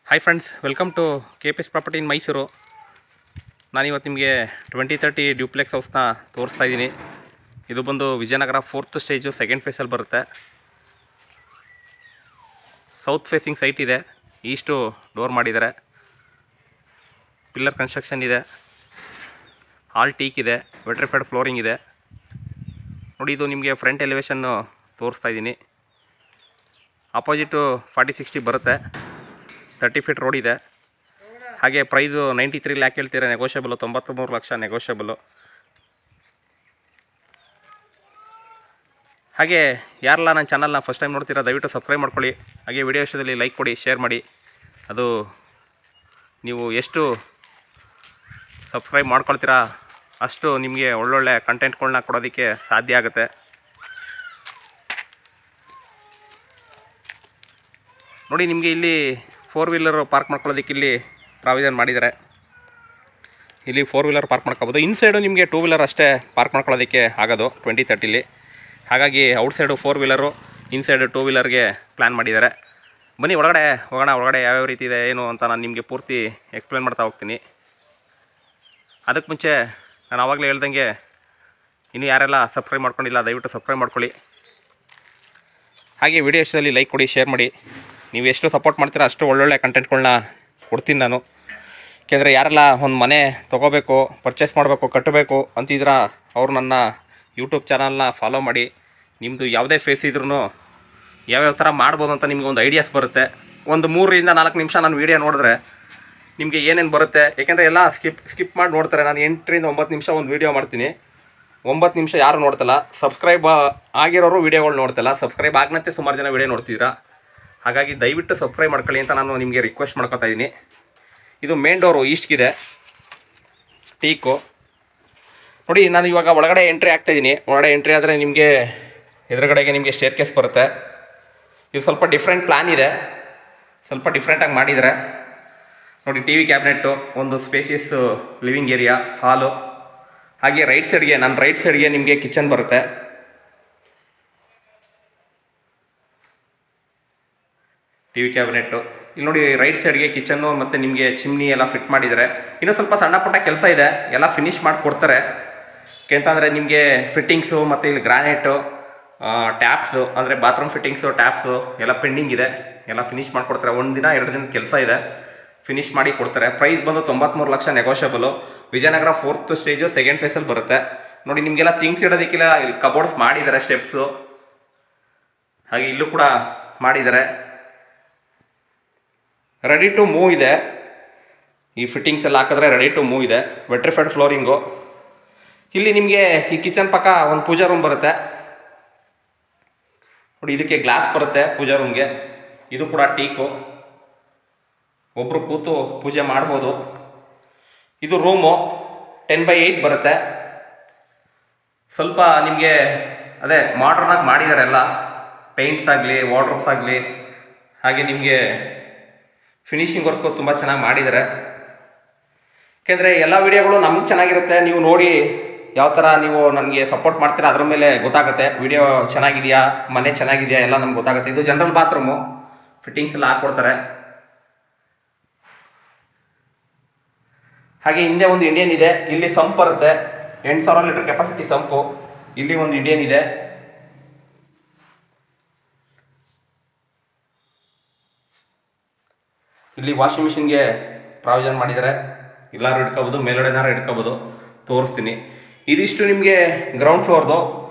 Hi friends, welcome to KPS property in Mysuru. ನಾನಿವತ್ತು ನಿಮಗೆ 2030 duplex ಹೌಸ್ನ ತೋರಿಸ್ತಾ ಇದ್ದೀನಿ. ಇದು ಬಂದು ವಿಜಯನಗರ 4th ಸ್ಟೇಜು 2nd ಫೇಸಲ್ಲಿ ಬರುತ್ತೆ. ಸೌತ್ ಫೇಸಿಂಗ್ ಸೈಟ್ ಇದೆ. ಈಸ್ಟು ಡೋರ್ ಮಾಡಿದ್ದಾರೆ. ಪಿಲ್ಲರ್ ಕನ್ಸ್ಟ್ರಕ್ಷನ್ ಇದೆ. ಆಲ್ ಟೀಕ್ ಇದೆ. ವೆಟ್ರಿಫೈಡ್ ಫ್ಲೋರಿಂಗ್ ಇದೆ. ನೋಡಿ, ಇದು ನಿಮಗೆ ಫ್ರಂಟ್ ಎಲಿವೇಶನ್ನು ತೋರಿಸ್ತಾ ಇದ್ದೀನಿ. ಅಪೋಸಿಟು 40-60 ಬರುತ್ತೆ. 30 ಫೀಟ್ ರೋಡ್ ಇದೆ. ಹಾಗೆ ಪ್ರೈಸು 93 ಲ್ಯಾಕ್ ಹೇಳ್ತೀರಾ, ನೆಗೋಷಿಯಬಲು. 93 ಲಕ್ಷ ನೆಗೋಷಿಯಬಲು. ಹಾಗೆ ಯಾರೆಲ್ಲ ನನ್ನ ಚಾನಲ್ನ ಫಸ್ಟ್ ಟೈಮ್ ನೋಡ್ತೀರಾ, ದಯವಿಟ್ಟು ಸಬ್ಸ್ಕ್ರೈಬ್ ಮಾಡ್ಕೊಳ್ಳಿ. ಹಾಗೆ ವಿಡಿಯೋ ವಿಷಯದಲ್ಲಿ ಲೈಕ್ ಕೊಡಿ, ಶೇರ್ ಮಾಡಿ. ಅದು ನೀವು ಎಷ್ಟು ಸಬ್ಸ್ಕ್ರೈಬ್ ಮಾಡ್ಕೊಳ್ತೀರಾ ಅಷ್ಟು ನಿಮಗೆ ಒಳ್ಳೊಳ್ಳೆ ಕಂಟೆಂಟ್ಗಳನ್ನ ಕೊಡೋದಕ್ಕೆ ಸಾಧ್ಯ ಆಗುತ್ತೆ. ನೋಡಿ, ನಿಮಗೆ ಇಲ್ಲಿ 4 ವೀಲರ್ ಪಾರ್ಕ್ ಮಾಡ್ಕೊಳ್ಳೋದಕ್ಕೆ ಇಲ್ಲಿ ಪ್ರಾವಿಷನ್ ಮಾಡಿದ್ದಾರೆ. ಇಲ್ಲಿ 4 ವೀಲರ್ ಪಾರ್ಕ್ ಮಾಡ್ಕೋಬೋದು. ಇನ್ಸೈಡು ನಿಮಗೆ 2 ವೀಲರ್ ಅಷ್ಟೇ ಪಾರ್ಕ್ ಮಾಡ್ಕೊಳ್ಳೋದಕ್ಕೆ ಆಗೋದು 2030ಲಿ. ಹಾಗಾಗಿ ಔಟ್ಸೈಡು 4 ವೀಲರು, ಇನ್ಸೈಡು 2 ವೀಲರ್ಗೆ ಪ್ಲ್ಯಾನ್ ಮಾಡಿದ್ದಾರೆ. ಬನ್ನಿ ಒಳಗಡೆ ಹೋಗೋಣ. ಒಳಗಡೆ ಯಾವ್ಯಾವ ರೀತಿ ಇದೆ ಏನು ಅಂತ ನಾನು ನಿಮಗೆ ಪೂರ್ತಿ ಎಕ್ಸ್ಪ್ಲೇನ್ ಮಾಡ್ತಾ ಹೋಗ್ತೀನಿ. ಅದಕ್ಕೆ ಮುಂಚೆ ನಾನು ಆವಾಗಲೇ ಹೇಳ್ದಂಗೆ, ಇನ್ನು ಯಾರೆಲ್ಲ ಸಬ್ಸ್ಕ್ರೈಬ್ ಮಾಡ್ಕೊಂಡಿಲ್ಲ ದಯವಿಟ್ಟು ಸಬ್ಸ್ಕ್ರೈಬ್ ಮಾಡ್ಕೊಳ್ಳಿ. ಹಾಗೆ ವಿಡಿಯೋ ಇಷ್ಟದಲ್ಲಿ ಲೈಕ್ ಕೊಡಿ, ಶೇರ್ ಮಾಡಿ. ನೀವು ಎಷ್ಟು ಸಪೋರ್ಟ್ ಮಾಡ್ತೀರಾ ಅಷ್ಟು ಒಳ್ಳೊಳ್ಳೆ ಕಂಟೆಂಟ್ಗಳನ್ನ ಕೊಡ್ತೀನಿ ನಾನು. ಯಾಕೆಂದರೆ ಯಾರೆಲ್ಲ ಒಂದು ಮನೆ ತೊಗೋಬೇಕು, ಪರ್ಚೇಸ್ ಮಾಡಬೇಕು, ಕಟ್ಟಬೇಕು ಅಂತಿದ್ರ ಅವ್ರು ನನ್ನ ಯೂಟ್ಯೂಬ್ ಚಾನಲ್ನ ಫಾಲೋ ಮಾಡಿ. ನಿಮ್ಮದು ಯಾವುದೇ ಫೇಸ್ ಇದ್ರೂ ಯಾವ್ಯಾವ ಥರ ಮಾಡ್ಬೋದು ಅಂತ ನಿಮ್ಗೆ ಒಂದು ಐಡಿಯಾಸ್ ಬರುತ್ತೆ. ಒಂದು 3ರಿಂದ 4 ನಿಮಿಷ ನಾನು ವೀಡಿಯೋ ನೋಡಿದ್ರೆ ನಿಮಗೆ ಏನೇನು ಬರುತ್ತೆ. ಯಾಕೆಂದರೆ ಎಲ್ಲ ಸ್ಕಿಪ್ ಮಾಡಿ ನೋಡ್ತಾರೆ. ನಾನು 8ರಿಂದ 9 ನಿಮಿಷ ಒಂದು ವೀಡಿಯೋ ಮಾಡ್ತೀನಿ. 9 ನಿಮಿಷ ಯಾರು ನೋಡ್ತಲ್ಲ. ಸಬ್ಸ್ಕ್ರೈಬ್ ಆಗಿರೋರು ವೀಡಿಯೋಗಳು ನೋಡ್ತಲ್ಲ. ಸಬ್ಸ್ಕ್ರೈಬ್ ಆಗ್ನಂತೆ ಸುಮಾರು ಜನ ವೀಡಿಯೋ ನೋಡ್ತಿದ್ದೀರಾ. ಹಾಗಾಗಿ ದಯವಿಟ್ಟು ಸಬ್ಸ್ಕ್ರೈಬ್ ಮಾಡ್ಕೊಳ್ಳಿ ಅಂತ ನಾನು ನಿಮಗೆ ರಿಕ್ವೆಸ್ಟ್ ಮಾಡ್ಕೊತಾ ಇದ್ದೀನಿ. ಇದು ಮೇನ್ ಡೋರು ಈಸ್ಟ್ಗಿದೆ, ಟೀಕು. ನೋಡಿ, ನಾನು ಇವಾಗ ಒಳಗಡೆ ಎಂಟ್ರಿ ಆಗ್ತಾಯಿದ್ದೀನಿ. ಒಳಗಡೆ ಎಂಟ್ರಿ ಆದರೆ ನಿಮಗೆ ಎದುರುಗಡೆಗೆ ನಿಮಗೆ ಸ್ಟೇರ್ ಕೇಸ್ ಬರುತ್ತೆ. ಇದು ಸ್ವಲ್ಪ ಡಿಫ್ರೆಂಟ್ ಪ್ಲ್ಯಾನ್ ಇದೆ, ಸ್ವಲ್ಪ ಡಿಫ್ರೆಂಟಾಗಿ ಮಾಡಿದರೆ. ನೋಡಿ, TV ಕ್ಯಾಬಿನೆಟ್ಟು, ಒಂದು ಸ್ಪೇಷಿಯಸ್ ಲಿವಿಂಗ್ ಏರಿಯಾ, ಹಾಲು. ಹಾಗೆ ರೈಟ್ ಸೈಡ್ಗೆ ನಿಮಗೆ ಕಿಚನ್ ಬರುತ್ತೆ. TV cabinet. ಇಲ್ಲಿ ನೋಡಿ, ರೈಟ್ ಸೈಡ್ಗೆ ಕಿಚನ್ನು ಮತ್ತು ನಿಮಗೆ ಚಿಮ್ನಿ ಎಲ್ಲ ಫಿಟ್ ಮಾಡಿದ್ದಾರೆ. ಇನ್ನೂ ಸ್ವಲ್ಪ ಸಣ್ಣ ಪುಟ್ಟ ಕೆಲಸ ಇದೆ, ಎಲ್ಲ ಫಿನಿಷ್ ಮಾಡಿ ಕೊಡ್ತಾರೆ. ಯಾಕೆಂತಂದರೆ ನಿಮಗೆ ಫಿಟ್ಟಿಂಗ್ಸು ಮತ್ತು ಇಲ್ಲಿ ಗ್ರಾನೈಟು, ಟ್ಯಾಪ್ಸು ಅಂದರೆ ಬಾತ್ರೂಮ್ ಫಿಟ್ಟಿಂಗ್ಸು, ಟ್ಯಾಪ್ಸು ಎಲ್ಲ ಪೆಂಡಿಂಗ್ ಇದೆ. ಎಲ್ಲ ಫಿನಿಷ್ ಮಾಡಿಕೊಡ್ತಾರೆ. 1 ದಿನ 2 ದಿನದ ಕೆಲಸ ಇದೆ, ಫಿನಿಷ್ ಮಾಡಿ ಕೊಡ್ತಾರೆ. ಪ್ರೈಸ್ ಬಂದು 93 lakh ನೆಗೋಷಿಯಬಲು. Vijayanagara 4th stage 2nd ಫೇಸಲ್ಲಿ ಬರುತ್ತೆ. ನೋಡಿ, ನಿಮಗೆಲ್ಲ ಥಿಂಗ್ಸ್ ಇಡೋದಕ್ಕೆಲ್ಲ ಇಲ್ಲಿ ಕಬೋರ್ಡ್ಸ್ ಮಾಡಿದ್ದಾರೆ, ಸ್ಟೆಪ್ಸು. ಹಾಗೆ ಇಲ್ಲೂ ಕೂಡ ಮಾಡಿದ್ದಾರೆ. ರೆಡಿ ಟು ಮೂವ್ ಇದೆ. ಈ ಫಿಟ್ಟಿಂಗ್ಸ್ ಎಲ್ಲ ಹಾಕಿದ್ರೆ ರೆಡಿ ಟು ಮೂವ್ ಇದೆ. Vitrified flooring. ಇಲ್ಲಿ ನಿಮಗೆ ಈ ಕಿಚನ್ ಪಕ್ಕ ಒಂದು ಪೂಜಾ ರೂಮ್ ಬರುತ್ತೆ. ನೋಡಿ, ಇದಕ್ಕೆ ಗ್ಲಾಸ್ ಬರುತ್ತೆ ಪೂಜಾ ರೂಮ್ಗೆ. ಇದು ಕೂಡ ಟೀಕು, ಒಬ್ಬರು ಕೂತು ಪೂಜೆ ಮಾಡ್ಬೋದು. ಇದು ರೂಮು 10/8 ಬರುತ್ತೆ. ಸ್ವಲ್ಪ ನಿಮಗೆ ಅದೇ ಮಾಡ್ರನ್ನಾಗಿ ಮಾಡಿದ್ದಾರೆ ಎಲ್ಲ. ಪೇಂಟ್ಸ್ ಆಗಲಿ, ವಾರ್ಡ್ರೋಬ್ಸ್ ಆಗಲಿ, ಹಾಗೆ ನಿಮಗೆ ಫಿನಿಶಿಂಗ್ ವರ್ಕು ತುಂಬ ಚೆನ್ನಾಗಿ ಮಾಡಿದ್ದಾರೆ. ಯಾಕೆಂದರೆ ಎಲ್ಲ ವಿಡಿಯೋಗಳು ನಮ್ಗೆ ಚೆನ್ನಾಗಿರುತ್ತೆ. ನೀವು ನೋಡಿ ಯಾವ ಥರ ನೀವು ನನಗೆ ಸಪೋರ್ಟ್ ಮಾಡ್ತೀರಾ ಅದ್ರ ಮೇಲೆ ಗೊತ್ತಾಗುತ್ತೆ. ವಿಡಿಯೋ ಚೆನ್ನಾಗಿದೆಯಾ, ಮನೆ ಚೆನ್ನಾಗಿದೆಯಾ ಎಲ್ಲ ನಮ್ಗೆ ಗೊತ್ತಾಗುತ್ತೆ. ಇದು ಜನರಲ್ ಬಾತ್ರೂಮು, ಫಿಟ್ಟಿಂಗ್ಸ್ ಎಲ್ಲ ಹಾಕ್ಕೊಡ್ತಾರೆ. ಹಾಗೆ ಹಿಂದೆ ಒಂದು ಇಂಡಿಯನ್ ಇದೆ. ಇಲ್ಲಿ ಸಂಪ್ ಬರುತ್ತೆ, 8,000 ಲೀಟರ್ ಕೆಪಾಸಿಟಿ ಸಂಪು. ಇಲ್ಲಿ ಒಂದು ಇಂಡಿಯನ್ ಇದೆ. ಇಲ್ಲಿ ವಾಷಿಂಗ್ ಮಿಷಿನ್ಗೆ ಪ್ರಾವಿಷನ್ ಮಾಡಿದ್ದಾರೆ. ಎಲ್ಲರೂ ಇಟ್ಕೋಬೋದು, ಮೇಲ್ಗಡೆನಾರು ಇಟ್ಕೋಬೋದು. ತೋರಿಸ್ತೀನಿ. ಇದಿಷ್ಟು ನಿಮಗೆ ಗ್ರೌಂಡ್ ಫ್ಲೋರ್ದು.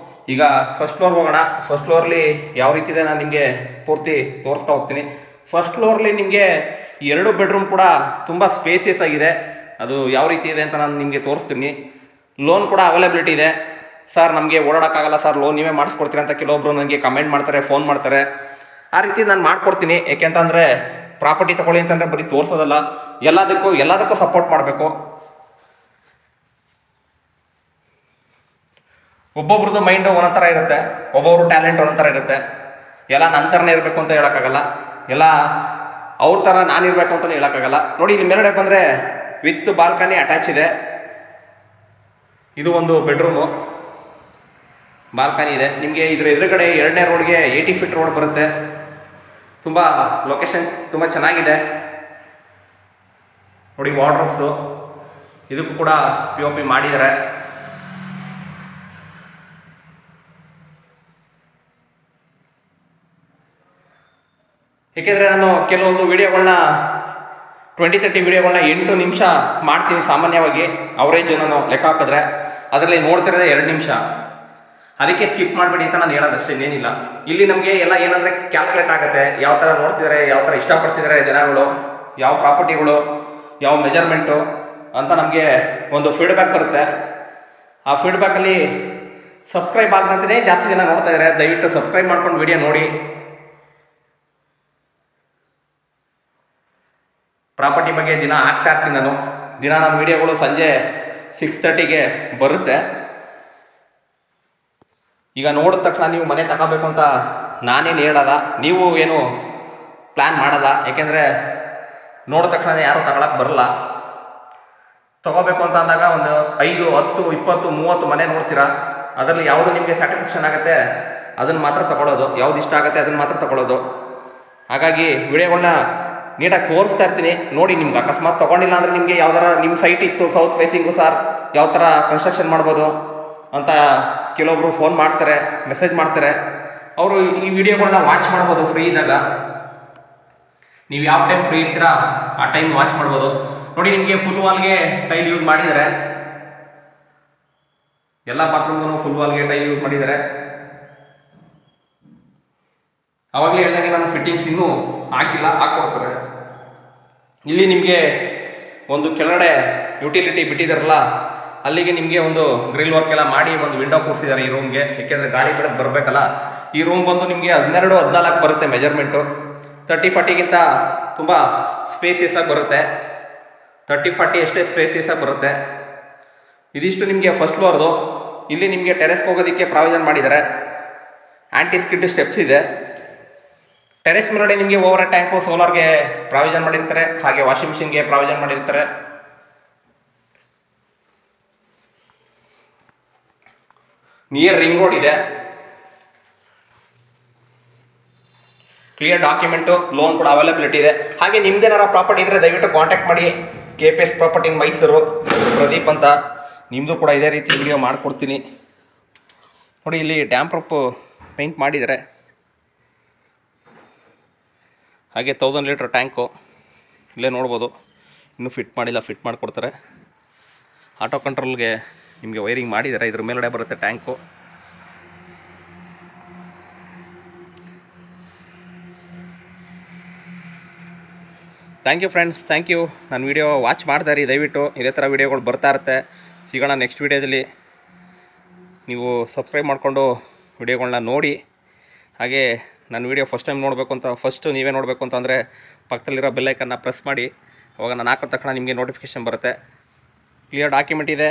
ಈಗ ಫಸ್ಟ್ ಫ್ಲೋರ್ ಹೋಗೋಣ. ಫಸ್ಟ್ ಫ್ಲೋರ್ಲಿ ಯಾವ ರೀತಿ ಇದೆ ನಾನು ನಿಮಗೆ ಪೂರ್ತಿ ತೋರಿಸ್ತಾ ಹೋಗ್ತೀನಿ. ಫಸ್ಟ್ ಫ್ಲೋರ್ಲಿ ನಿಮಗೆ 2 ಬೆಡ್ರೂಮ್ ಕೂಡ ತುಂಬ ಸ್ಪೇಸಿಯಸ್ ಆಗಿದೆ. ಅದು ಯಾವ ರೀತಿ ಇದೆ ಅಂತ ನಾನು ನಿಮಗೆ ತೋರಿಸ್ತೀನಿ. ಲೋನ್ ಕೂಡ ಅವೈಲಬಿಲಿಟಿ ಇದೆ. ಸರ್, ನಮಗೆ ಓಡಾಡೋಕ್ಕಾಗಲ್ಲ ಸರ್, ಲೋನ್ ನೀವೇ ಮಾಡಿಸ್ಕೊಡ್ತೀರಾ ಅಂತ ಕೆಲವೊಬ್ರು ನನಗೆ ಕಮೆಂಟ್ ಮಾಡ್ತಾರೆ, ಫೋನ್ ಮಾಡ್ತಾರೆ. ಆ ರೀತಿ ನಾನು ಮಾಡ್ಕೊಡ್ತೀನಿ. ಯಾಕೆಂತಂದರೆ ಪ್ರಾಪರ್ಟಿ ತಗೊಳ್ಳಿ ಅಂತಂದರೆ ಬರೀ ತೋರಿಸೋದಲ್ಲ, ಎಲ್ಲದಕ್ಕೂ ಸಪೋರ್ಟ್ ಮಾಡಬೇಕು. ಒಬ್ಬೊಬ್ರದ್ದು ಮೈಂಡು ಒಂದೊಂಥರ ಇರುತ್ತೆ, ಒಬ್ಬೊಬ್ರು ಟ್ಯಾಲೆಂಟ್ ಒಂದೊಂಥರ ಇರುತ್ತೆ. ಎಲ್ಲ ನನ್ನ ಥರನೇ ಇರಬೇಕು ಅಂತ ಹೇಳೋಕ್ಕಾಗಲ್ಲ, ಎಲ್ಲ ಅವ್ರ ಥರ ನಾನಿರಬೇಕು ಅಂತಲೇ ಹೇಳೋಕ್ಕಾಗಲ್ಲ. ನೋಡಿ, ಇಲ್ಲಿ ಮೇಲ್ಗಡೆ ಬಂದರೆ ವಿತ್ ಬಾಲ್ಕನಿ ಅಟ್ಯಾಚ್ ಇದೆ. ಇದು ಒಂದು ಬೆಡ್ರೂಮು, ಬಾಲ್ಕನಿ ಇದೆ. ನಿಮಗೆ ಇದ್ರ ಎದುರುಗಡೆ 2ನೇ ರೋಡ್ಗೆ 80 ಫೀಟ್ ರೋಡ್ ಬರುತ್ತೆ. ತುಂಬ ಲೊಕೇಶನ್ ತುಂಬ ಚೆನ್ನಾಗಿದೆ. ನೋಡಿ ವಾರ್ಡ್ರೋಬ್ಸು, ಇದಕ್ಕೂ ಕೂಡ POP ಮಾಡಿದ್ದಾರೆ. ಏಕೆಂದರೆ ನಾನು ಕೆಲವೊಂದು ವಿಡಿಯೋಗಳನ್ನ 20-30 ವಿಡಿಯೋಗಳನ್ನ 8 ನಿಮಿಷ ಮಾಡ್ತೀನಿ ಸಾಮಾನ್ಯವಾಗಿ, ಅವರೇಜ್ ನಾನು ಲೆಕ್ಕ ಹಾಕಿದ್ರೆ. ಅದರಲ್ಲಿ ನೋಡ್ತಿರೋದೇ 2 ನಿಮಿಷ. ಅದಕ್ಕೆ ಸ್ಕಿಪ್ ಮಾಡಿಬಿಡಿ ಅಂತ ನಾನು ಹೇಳೋದಷ್ಟೇ, ಏನಿಲ್ಲ. ಇಲ್ಲಿ ನಮಗೆ ಎಲ್ಲ ಏನಂದರೆ ಕ್ಯಾಲ್ಕುಲೇಟ್ ಆಗುತ್ತೆ, ಯಾವ ಥರ ನೋಡ್ತಿದ್ದಾರೆ, ಯಾವ ಥರ ಇಷ್ಟಪಡ್ತಿದ್ದಾರೆ ಜನಗಳು, ಯಾವ ಪ್ರಾಪರ್ಟಿಗಳು, ಯಾವ ಮೆಜರ್ಮೆಂಟು ಅಂತ ನಮಗೆ ಒಂದು ಫೀಡ್ಬ್ಯಾಕ್ ಬರುತ್ತೆ. ಆ ಫೀಡ್ಬ್ಯಾಕಲ್ಲಿ ಸಬ್ಸ್ಕ್ರೈಬ್ ಆಗಂತಲೇ ಜಾಸ್ತಿ ಜನ ನೋಡ್ತಾ ಇದ್ದಾರೆ. ದಯವಿಟ್ಟು ಸಬ್ಸ್ಕ್ರೈಬ್ ಮಾಡ್ಕೊಂಡು ವಿಡಿಯೋ ನೋಡಿ. ಪ್ರಾಪರ್ಟಿ ಬಗ್ಗೆ ದಿನ ಹಾಕ್ತಾ ಇರ್ತೀನಿ ನಾನು. ನನ್ನ ವಿಡಿಯೋಗಳು ಸಂಜೆ 6:30ಗೆ ಬರುತ್ತೆ. ಈಗ ನೋಡಿದ ತಕ್ಷಣ ನೀವು ಮನೆ ತಗೋಬೇಕು ಅಂತ ನಾನೇನು ಹೇಳಲ್ಲ, ನೀವು ಏನು ಪ್ಲ್ಯಾನ್ ಮಾಡಲ್ಲ. ಏಕೆಂದರೆ ನೋಡಿದ ತಕ್ಷಣ ಯಾರೂ ತಗೊಳಕ್ಕೆ ಬರಲ್ಲ. ತಗೋಬೇಕು ಅಂತ ಅಂದಾಗ ಒಂದು 5, 10, 20, 30 ಮನೆ ನೋಡ್ತೀರಾ. ಅದರಲ್ಲಿ ಯಾವುದು ನಿಮಗೆ ಸ್ಯಾಟಿಸ್ಫ್ಯಾಕ್ಷನ್ ಆಗುತ್ತೆ ಅದನ್ನು ಮಾತ್ರ ತಗೊಳ್ಳೋದು, ಯಾವ್ದು ಇಷ್ಟ ಆಗುತ್ತೆ ಅದನ್ನು ಮಾತ್ರ ತಗೊಳ್ಳೋದು. ಹಾಗಾಗಿ ವಿಡಿಯೋಗಳನ್ನ ನೀಟಾಗಿ ತೋರಿಸ್ತಾ ಇರ್ತೀನಿ ನೋಡಿ. ನಿಮ್ಗೆ ಅಕಸ್ಮಾತ್ ತೊಗೊಂಡಿಲ್ಲ ಅಂದರೆ ನಿಮಗೆ ಯಾವ್ದಾರ ನಿಮ್ಮ ಸೈಟ್ ಇತ್ತು ಸೌತ್ ಫೇಸಿಂಗು ಸರ್, ಯಾವ ಥರ ಕನ್ಸ್ಟ್ರಕ್ಷನ್ ಮಾಡ್ಬೋದು ಅಂತ ಕೆಲವೊಬ್ರು ಫೋನ್ ಮಾಡ್ತಾರೆ, ಮೆಸೇಜ್ ಮಾಡ್ತಾರೆ. ಅವರು ಈ ವಿಡಿಯೋಗಳನ್ನ ವಾಚ್ ಮಾಡ್ಬೋದು ಫ್ರೀ ಇದ್ದಾಗ. ನೀವು ಯಾವ ಟೈಮ್ ಫ್ರೀ ಇರ್ತೀರಾ ಆ ಟೈಮ್ ವಾಚ್ ಮಾಡ್ಬೋದು. ನೋಡಿ, ನಿಮಗೆ ಫುಲ್ ವಾಲ್ಗೆ ಟೈಲ್ ಯೂಸ್ ಮಾಡಿದ್ದಾರೆ, ಎಲ್ಲ ಬಾತ್ರೂಮ್ಗೂ ಫುಲ್ ವಾಲ್ಗೆ ಟೈಲ್ ಯೂಸ್ ಮಾಡಿದ್ದಾರೆ. ಅವಾಗಲೇ ಹೇಳ್ದಂಗೆ ನಾನು ಫಿಟ್ಟಿಂಗ್ಸ್ ಇನ್ನೂ ಹಾಕಿಲ್ಲ, ಹಾಕ್ಕೊಡ್ತಾರೆ. ಇಲ್ಲಿ ನಿಮಗೆ ಒಂದು ಕೆಳಗಡೆ ಯುಟಿಲಿಟಿ ಬಿಟ್ಟಿದಾರಲ್ಲ, ಅಲ್ಲಿಗೆ ನಿಮಗೆ ಒಂದು ಗ್ರಿಲ್ ವರ್ಕ್ ಎಲ್ಲ ಮಾಡಿ ಒಂದು ವಿಂಡೋ ಕೂರಿಸಿದ್ದಾರೆ ಈ ರೂಮ್ಗೆ. ಏಕೆಂದರೆ ಗಾಳಿ ಬೆಳಕು ಬರಬೇಕಲ್ಲ. ಈ ರೂಮ್ ಬಂದು ನಿಮಗೆ 12-14 ಬರುತ್ತೆ ಮೆಜರ್ಮೆಂಟು. 30-40ಗಿಂತ ತುಂಬ ಸ್ಪೇಸಿಯಸ್ ಆಗಿ ಬರುತ್ತೆ. 30-40 ಎಷ್ಟೇ ಸ್ಪೇಸಿಯಸ್ ಆಗಿ ಬರುತ್ತೆ. ಇದಿಷ್ಟು ನಿಮಗೆ ಫಸ್ಟ್ ಫ್ಲೋರ್ದು. ಇಲ್ಲಿ ನಿಮಗೆ ಟೆರೆಸ್ಗೆ ಹೋಗೋದಕ್ಕೆ ಪ್ರಾವಿಷನ್ ಮಾಡಿದ್ದಾರೆ. ಆಂಟಿ ಸ್ಕಿಡ್ ಸ್ಟೆಪ್ಸ್ ಇದೆ. ಟೆರೆಸ್ ಮೇಲ್ಗಡೆ ನಿಮಗೆ ಓವರ್ ಟ್ಯಾಂಕು ಸೋಲಾರ್ಗೆ ಪ್ರಾವಿಷನ್ ಮಾಡಿರ್ತಾರೆ, ಹಾಗೆ ವಾಷಿಂಗ್ ಮಿಷಿನ್ಗೆ ಪ್ರಾವಿಷನ್ ಮಾಡಿರ್ತಾರೆ. ನಿಯರ್ ರಿಂಗ್ ರೋಡ್ ಇದೆ. ಕ್ಲಿಯರ್ ಡಾಕ್ಯುಮೆಂಟು, ಲೋನ್ ಕೂಡ ಅವೈಲಬಿಲಿಟಿ ಇದೆ. ಹಾಗೆ ನಿಮ್ದೇನಾರ ಪ್ರಾಪರ್ಟಿ ಇದ್ರೆ ದಯವಿಟ್ಟು ಕಾಂಟ್ಯಾಕ್ಟ್ ಮಾಡಿ. KPS ಪ್ರಾಪರ್ಟಿ ಮೈಸೂರು, ಪ್ರದೀಪ್ ಅಂತ. ನಿಮ್ಮದು ಕೂಡ ಇದೇ ರೀತಿ ವಿಡಿಯೋ ಮಾಡಿಕೊಡ್ತೀನಿ. ನೋಡಿ, ಇಲ್ಲಿ ಡ್ಯಾಮ್ ಪ್ರೂಫ್ ಪೇಂಟ್ ಮಾಡಿದ್ದಾರೆ. ಹಾಗೆ 1000 ಲೀಟ್ರ್ ಟ್ಯಾಂಕು ಇಲ್ಲೇ ನೋಡ್ಬೋದು. ಇನ್ನೂ ಫಿಟ್ ಮಾಡಿಲ್ಲ, ಫಿಟ್ ಮಾಡಿಕೊಡ್ತಾರೆ. ಆಟೋ ಕಂಟ್ರೋಲ್ಗೆ ನಿಮಗೆ ವೈರಿಂಗ್ ಮಾಡಿದ್ದಾರೆ. ಇದ್ರ ಮೇಲ್ಗಡೆ ಬರುತ್ತೆ tank. Thank you friends, thank you. ನನ್ನ ವಿಡಿಯೋ ವಾಚ್ ಮಾಡ್ತಾರೆ ದಯವಿಟ್ಟು. ಇದೇ ಥರ ವಿಡಿಯೋಗಳು ಬರ್ತಾ ಇರುತ್ತೆ. ಸಿಗೋಣ ನೆಕ್ಸ್ಟ್ ವಿಡಿಯೋದಲ್ಲಿ. ನೀವು ಸಬ್ಸ್ಕ್ರೈಬ್ ಮಾಡಿಕೊಂಡು ವಿಡಿಯೋಗಳನ್ನ ನೋಡಿ. ಹಾಗೆ ನನ್ನ ವಿಡಿಯೋ ಫಸ್ಟ್ ಟೈಮ್ ನೋಡಬೇಕು ಅಂತ, ಫಸ್ಟು ನೀವೇ ನೋಡಬೇಕು ಅಂತಂದರೆ ಪಕ್ಕದಲ್ಲಿರೋ ಬೆಲ್ಲೈಕನ್ನ ಪ್ರೆಸ್ ಮಾಡಿ. ಅವಾಗ ನಾನು ಹಾಕಿದ ತಕ್ಷಣ ನಿಮಗೆ ನೋಟಿಫಿಕೇಷನ್ ಬರುತ್ತೆ. ಕ್ಲಿಯರ್ ಡಾಕ್ಯುಮೆಂಟ್ ಇದೆ.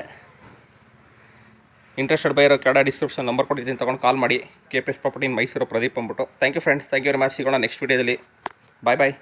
ಇಂಟ್ರೆಸ್ಟೆಡ್ ಬೈರೋ ಕೆಳಗಡೆ ಡಿಸ್ಕ್ರಿಪ್ಷನ್ ನಂಬರ್ ಕೊಟ್ಟಿದ್ದೀನಿ, ತೊಗೊಂಡು ಕಾಲ್ ಮಾಡಿ. KPS ಪ್ರಾಪರ್ಟಿ ಮೈಸೂರು, ಪ್ರದೀಪ್ ಅಂದ್ಬಿಟ್ಟು. Thank you friends, thank you very much. ಸಿಗೋಣ ನೆಕ್ಸ್ಟ್ ವಿಡಿಯೋದಲ್ಲಿ. ಬಾಯ್ ಬಾಯ್.